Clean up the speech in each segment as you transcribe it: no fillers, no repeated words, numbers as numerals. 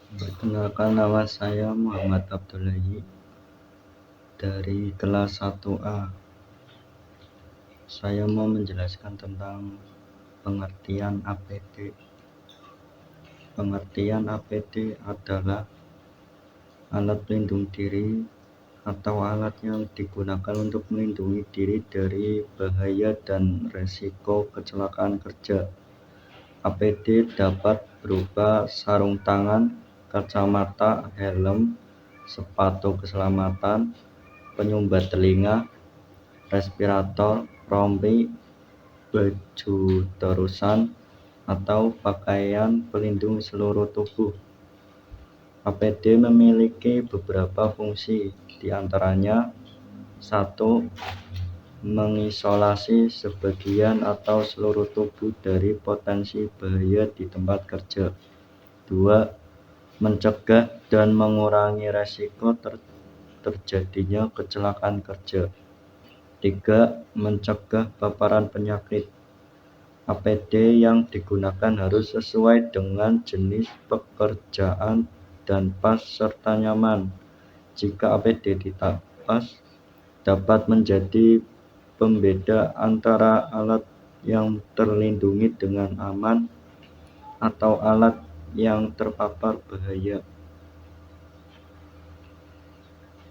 Perkenalkan, nama saya Muhammad Abdullahi dari kelas 1A. Saya mau menjelaskan tentang pengertian APD. Pengertian APD adalah alat pelindung diri atau alat yang digunakan untuk melindungi diri dari bahaya dan resiko kecelakaan kerja. APD dapat berupa sarung tangan, kacamata, helm, sepatu keselamatan, penyumbat telinga, respirator, rompi, baju terusan, atau pakaian pelindung seluruh tubuh. APD memiliki beberapa fungsi, diantaranya 1. Mengisolasi sebagian atau seluruh tubuh dari potensi bahaya di tempat kerja. 2. Mencegah dan mengurangi resiko terjadinya kecelakaan kerja. 3. Mencegah paparan penyakit. APD yang digunakan harus sesuai dengan jenis pekerjaan dan pas serta nyaman. Jika APD tidak pas, dapat menjadi pembeda antara alat yang terlindungi dengan aman atau alat yang terpapar bahaya.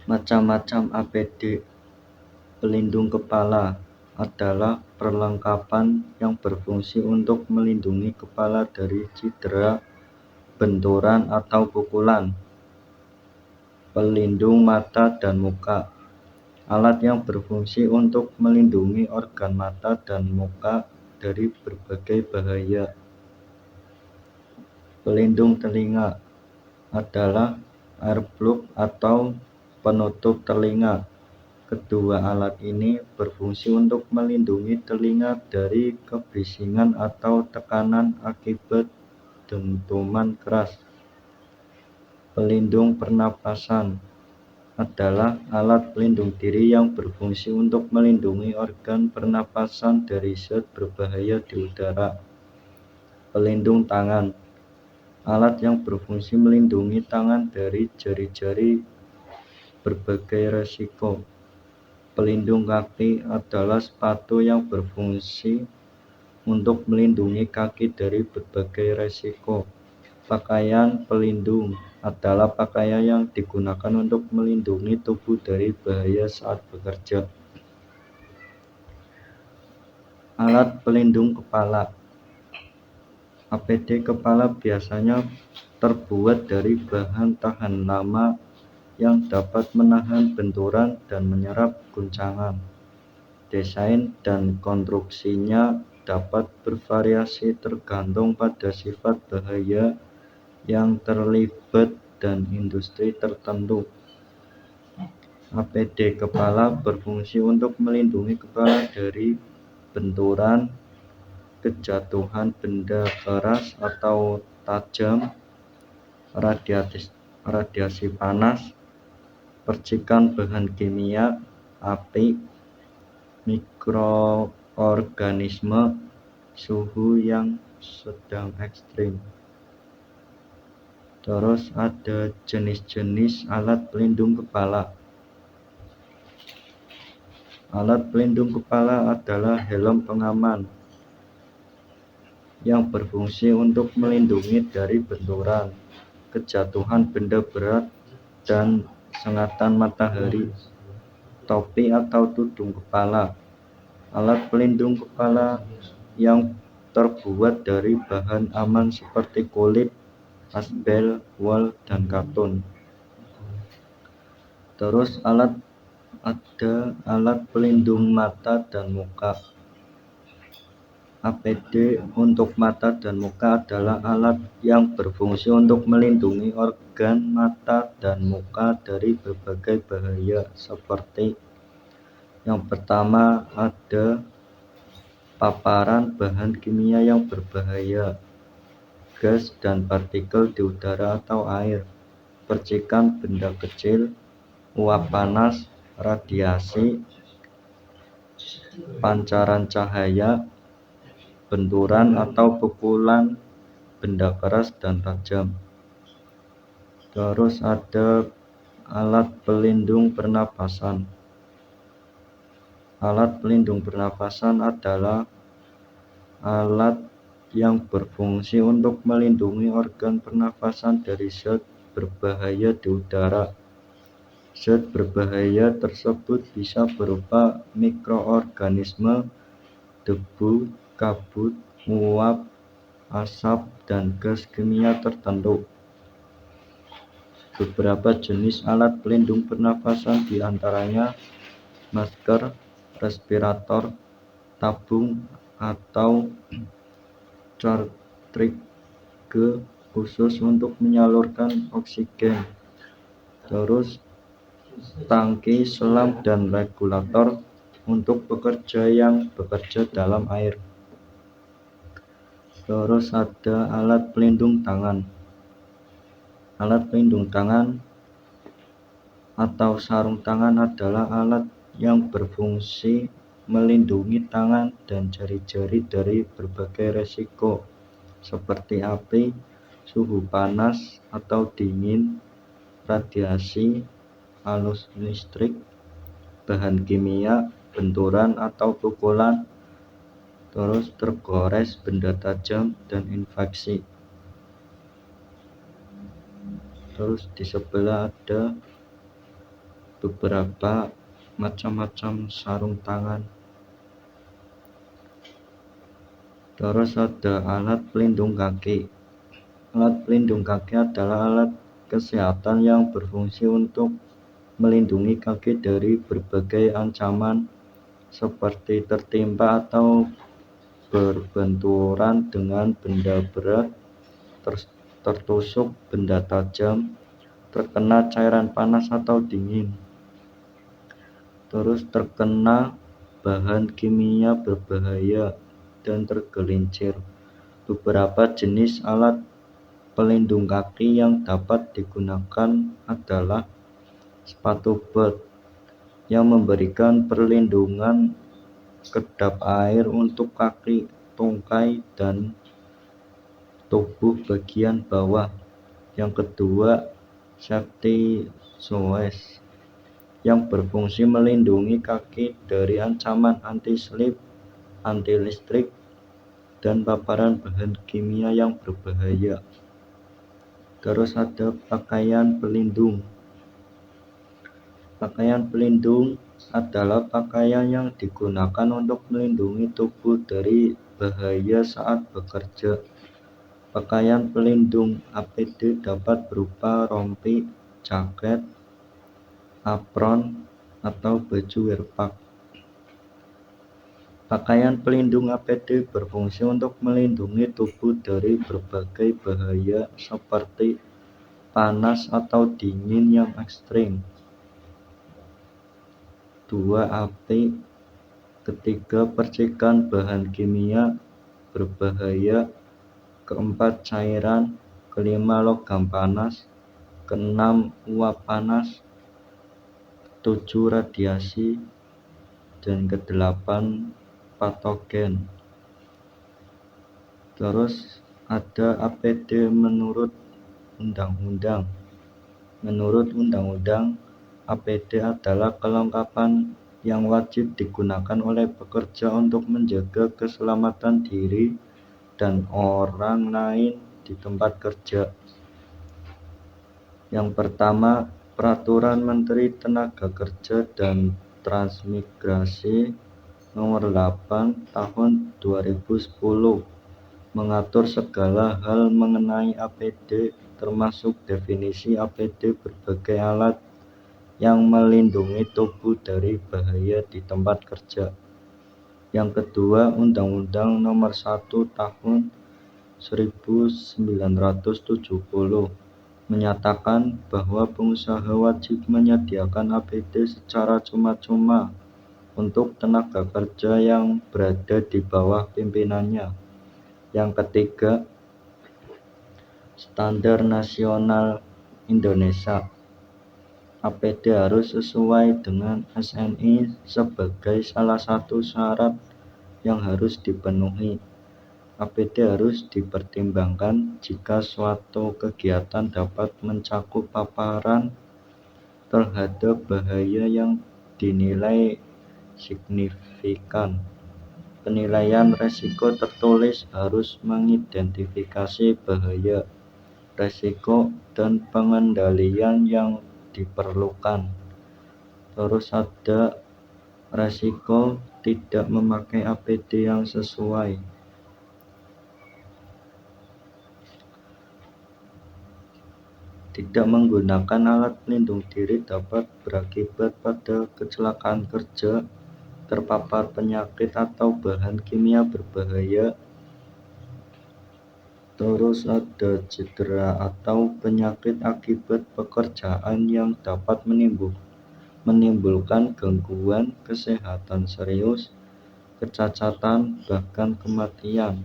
Macam-macam APD. Pelindung kepala adalah perlengkapan yang berfungsi untuk melindungi kepala dari cedera, benturan, atau pukulan. Pelindung mata dan muka. Alat yang berfungsi untuk melindungi organ mata dan muka dari berbagai bahaya. Pelindung telinga adalah earplug atau penutup telinga. Kedua alat ini berfungsi untuk melindungi telinga dari kebisingan atau tekanan akibat dentuman keras. Pelindung pernapasan adalah alat pelindung diri yang berfungsi untuk melindungi organ pernapasan dari zat berbahaya di udara. Pelindung tangan, alat yang berfungsi melindungi tangan dari jari-jari berbagai resiko. Pelindung kaki adalah sepatu yang berfungsi untuk melindungi kaki dari berbagai resiko. Pakaian pelindung adalah pakaian yang digunakan untuk melindungi tubuh dari bahaya saat bekerja. Alat pelindung kepala. APD kepala biasanya terbuat dari bahan tahan lama yang dapat menahan benturan dan menyerap guncangan. Desain dan konstruksinya dapat bervariasi tergantung pada sifat bahaya yang terlibat dan industri tertentu. APD kepala berfungsi untuk melindungi kepala dari benturan, kejatuhan benda keras atau tajam, radiasi panas, percikan bahan kimia, api, mikroorganisme, suhu yang sedang ekstrim. Terus ada jenis-jenis alat pelindung kepala. Alat pelindung kepala adalah helm pengaman yang berfungsi untuk melindungi dari benturan, kejatuhan benda berat, dan sengatan matahari. Topi atau tudung kepala, alat pelindung kepala yang terbuat dari bahan aman seperti kulit, asbel, wol, dan katun. Terus ada alat pelindung mata dan muka. APD untuk mata dan muka adalah alat yang berfungsi untuk melindungi organ mata dan muka dari berbagai bahaya seperti yang pertama ada paparan bahan kimia yang berbahaya, gas dan partikel di udara atau air, percikan benda kecil, uap panas, radiasi, pancaran cahaya, benturan atau pukulan benda keras dan tajam. Terus ada alat pelindung pernapasan. Alat pelindung pernapasan adalah alat yang berfungsi untuk melindungi organ pernapasan dari zat berbahaya di udara. Zat berbahaya tersebut bisa berupa mikroorganisme, debu, kabut, uap, asap, dan gas kimia tertentu. Beberapa jenis alat pelindung pernapasan diantaranya masker, respirator, tabung, atau cartridge khusus untuk menyalurkan oksigen. Terus tangki, selam, dan regulator untuk pekerja yang bekerja dalam air. Terus ada alat pelindung tangan. Alat pelindung tangan atau sarung tangan adalah alat yang berfungsi melindungi tangan dan jari-jari dari berbagai resiko seperti api, suhu panas atau dingin, radiasi, arus listrik, bahan kimia, benturan atau pukulan, terus tergores benda tajam, dan infeksi. Terus di sebelah ada beberapa macam-macam sarung tangan. Terus ada alat pelindung kaki. Alat pelindung kaki adalah alat kesehatan yang berfungsi untuk melindungi kaki dari berbagai ancaman seperti tertimpa atau berbenturan dengan benda berat, tertusuk benda tajam, terkena cairan panas atau dingin, terus terkena bahan kimia berbahaya, dan tergelincir. Beberapa jenis alat pelindung kaki yang dapat digunakan adalah sepatu bot yang memberikan perlindungan kedap air untuk kaki, tungkai, dan tubuh bagian bawah. Yang kedua, safety shoes yang berfungsi melindungi kaki dari ancaman anti-slip, anti-listrik, dan paparan bahan kimia yang berbahaya. Terus ada pakaian pelindung. Pakaian pelindung adalah pakaian yang digunakan untuk melindungi tubuh dari bahaya saat bekerja. Pakaian pelindung APD dapat berupa rompi, jaket, apron, atau baju airpack. Pakaian pelindung APD berfungsi untuk melindungi tubuh dari berbagai bahaya seperti panas atau dingin yang ekstrim. 2. Api. Ketiga, percikan bahan kimia berbahaya. Keempat, cairan. Kelima, logam panas. Keenam, uap panas. 7, radiasi. Dan kedelapan, patogen. Terus ada APD menurut undang-undang. Menurut undang-undang, APD adalah kelengkapan yang wajib digunakan oleh pekerja untuk menjaga keselamatan diri dan orang lain di tempat kerja. Yang pertama, Peraturan Menteri Tenaga Kerja dan Transmigrasi Nomor 8 Tahun 2010 mengatur segala hal mengenai APD, termasuk definisi APD berbagai alat yang melindungi tubuh dari bahaya di tempat kerja. Yang kedua, Undang-Undang Nomor 1 Tahun 1970 menyatakan bahwa pengusaha wajib menyediakan APD secara cuma-cuma untuk tenaga kerja yang berada di bawah pimpinannya. Yang ketiga, Standar Nasional Indonesia. APD harus sesuai dengan SNI sebagai salah satu syarat yang harus dipenuhi. APD harus dipertimbangkan jika suatu kegiatan dapat mencakup paparan terhadap bahaya yang dinilai signifikan. Penilaian resiko tertulis harus mengidentifikasi bahaya, resiko, dan pengendalian yang diperlukan. Terus ada resiko tidak memakai APD yang sesuai. Tidak menggunakan alat pelindung diri dapat berakibat pada kecelakaan kerja, terpapar penyakit atau bahan kimia berbahaya. Terus ada cedera atau penyakit akibat pekerjaan yang dapat menimbulkan gangguan kesehatan serius, kecacatan, bahkan kematian.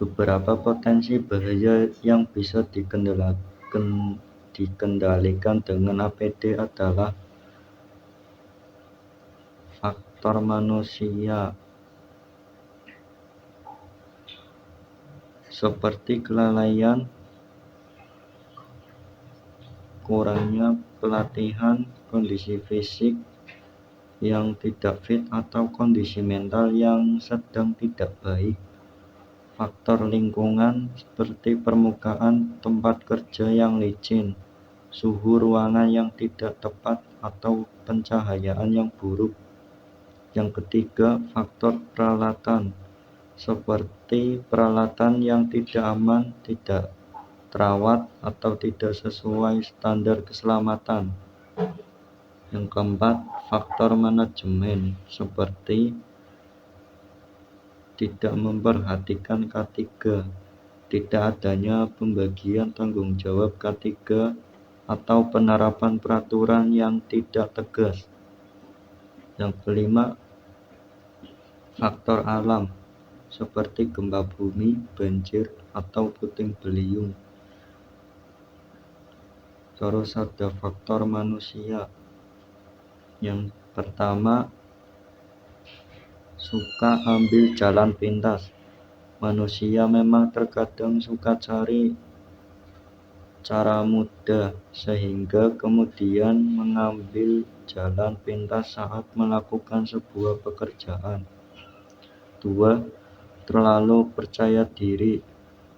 Beberapa potensi bahaya yang bisa dikendalikan dengan APD adalah faktor manusia, seperti kelalaian, kurangnya pelatihan, kondisi fisik yang tidak fit, atau kondisi mental yang sedang tidak baik. Faktor lingkungan seperti permukaan tempat kerja yang licin, suhu ruangan yang tidak tepat, atau pencahayaan yang buruk. Yang ketiga, faktor peralatan seperti peralatan yang tidak aman, tidak terawat, atau tidak sesuai standar keselamatan. Yang keempat, faktor manajemen seperti tidak memperhatikan K3, tidak adanya pembagian tanggung jawab K3, atau penerapan peraturan yang tidak tegas. Yang kelima, faktor alam seperti gempa bumi, banjir, atau puting beliung. Terus ada faktor manusia. Yang pertama, suka ambil jalan pintas. Manusia memang terkadang suka cari cara mudah, sehingga kemudian mengambil jalan pintas saat melakukan sebuah pekerjaan. 2. Terlalu percaya diri.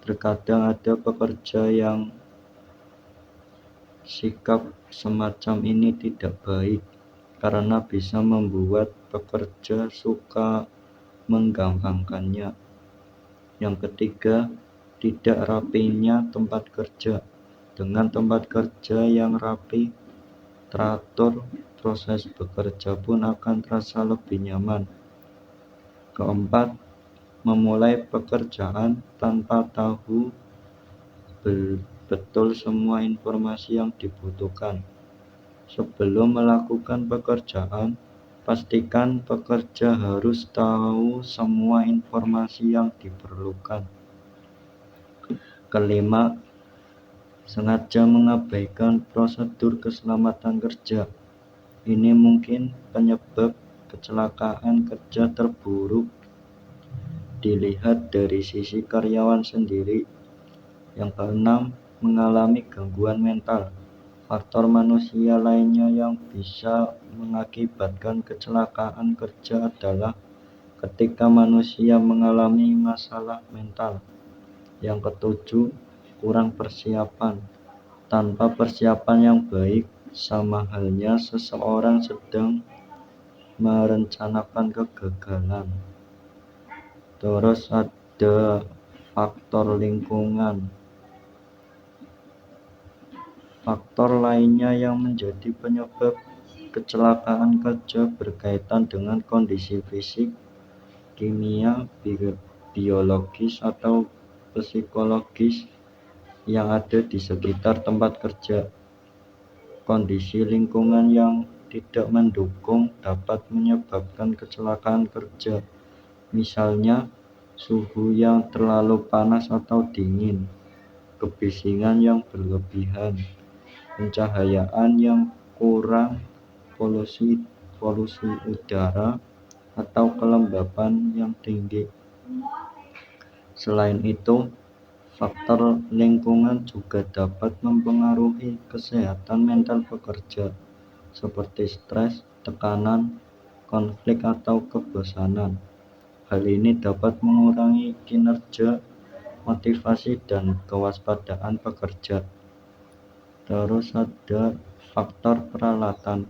Terkadang ada pekerja yang sikap semacam ini tidak baik, karena bisa membuat pekerja suka menggampangkannya. Yang ketiga, tidak rapinya tempat kerja. Dengan tempat kerja yang rapi, teratur, proses bekerja pun akan terasa lebih nyaman. Keempat, memulai pekerjaan tanpa tahu betul semua informasi yang dibutuhkan. Sebelum melakukan pekerjaan, pastikan pekerja harus tahu semua informasi yang diperlukan. Kelima, sengaja mengabaikan prosedur keselamatan kerja. Ini mungkin penyebab kecelakaan kerja terburuk dilihat dari sisi karyawan sendiri. Yang keenam, mengalami gangguan mental. Faktor manusia lainnya yang bisa mengakibatkan kecelakaan kerja adalah ketika manusia mengalami masalah mental. Yang ketujuh, kurang persiapan. Tanpa persiapan yang baik, sama halnya seseorang sedang merencanakan kegagalan. Terus ada faktor lingkungan. Faktor lainnya yang menjadi penyebab kecelakaan kerja berkaitan dengan kondisi fisik, kimia, biologis, atau psikologis yang ada di sekitar tempat kerja. Kondisi lingkungan yang tidak mendukung dapat menyebabkan kecelakaan kerja. Misalnya, suhu yang terlalu panas atau dingin, kebisingan yang berlebihan, pencahayaan yang kurang, polusi udara, atau kelembapan yang tinggi. Selain itu, faktor lingkungan juga dapat mempengaruhi kesehatan mental pekerja, seperti stres, tekanan, konflik, atau kebosanan. Hal ini dapat mengurangi kinerja, motivasi, dan kewaspadaan pekerja. Terus ada faktor peralatan.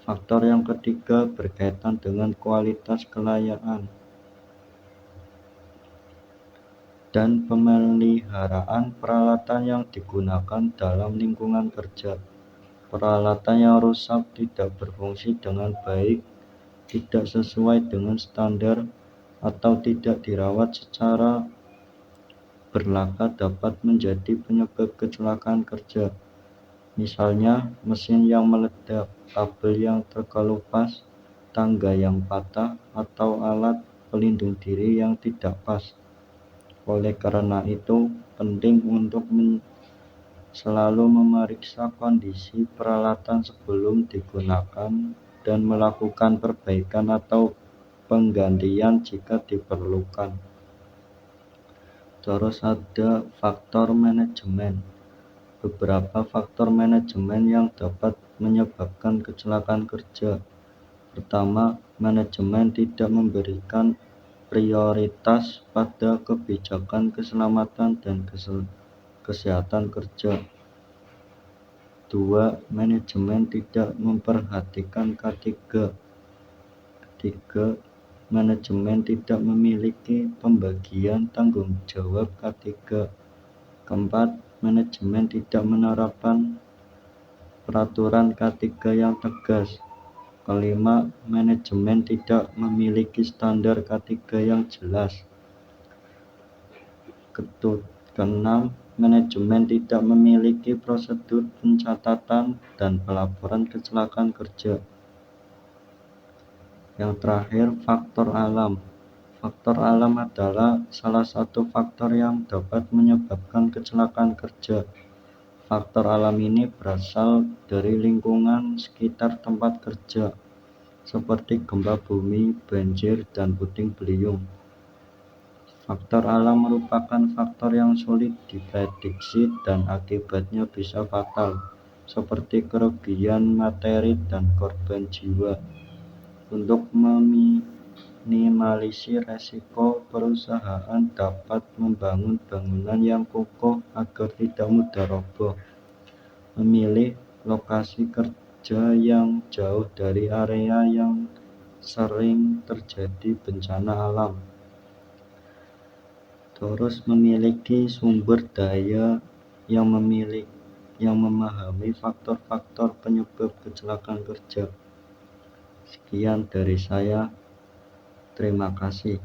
Faktor yang ketiga berkaitan dengan kualitas kelayaan dan pemeliharaan peralatan yang digunakan dalam lingkungan kerja. Peralatan yang rusak, tidak berfungsi dengan baik, tidak sesuai dengan standar, atau tidak dirawat secara berlaku dapat menjadi penyebab kecelakaan kerja. Misalnya, mesin yang meledak, kabel yang terkelupas, tangga yang patah, atau alat pelindung diri yang tidak pas. Oleh karena itu, penting untuk selalu memeriksa kondisi peralatan sebelum digunakan dan melakukan perbaikan atau penggantian jika diperlukan. Terus ada faktor manajemen. Beberapa faktor manajemen yang dapat menyebabkan kecelakaan kerja. Pertama, manajemen tidak memberikan prioritas pada kebijakan keselamatan dan kesehatan kerja. 2. Manajemen tidak memperhatikan K3. Ketiga, manajemen tidak memiliki pembagian tanggung jawab K3. Keempat, manajemen tidak menerapkan peraturan K3 yang tegas. Kelima, manajemen tidak memiliki standar K3 yang jelas. Keenam, manajemen tidak memiliki prosedur pencatatan dan pelaporan kecelakaan kerja. Yang terakhir, faktor alam. Faktor alam adalah salah satu faktor yang dapat menyebabkan kecelakaan kerja. Faktor alam ini berasal dari lingkungan sekitar tempat kerja, seperti gempa bumi, banjir, dan puting beliung. Faktor alam merupakan faktor yang sulit diprediksi dan akibatnya bisa fatal, seperti kerugian materi dan korban jiwa. Untuk minimalisir resiko, perusahaan dapat membangun bangunan yang kokoh agar tidak mudah roboh, memilih lokasi kerja yang jauh dari area yang sering terjadi bencana alam, terus memiliki sumber daya yang memahami faktor-faktor penyebab kecelakaan kerja. Sekian dari saya, terima kasih.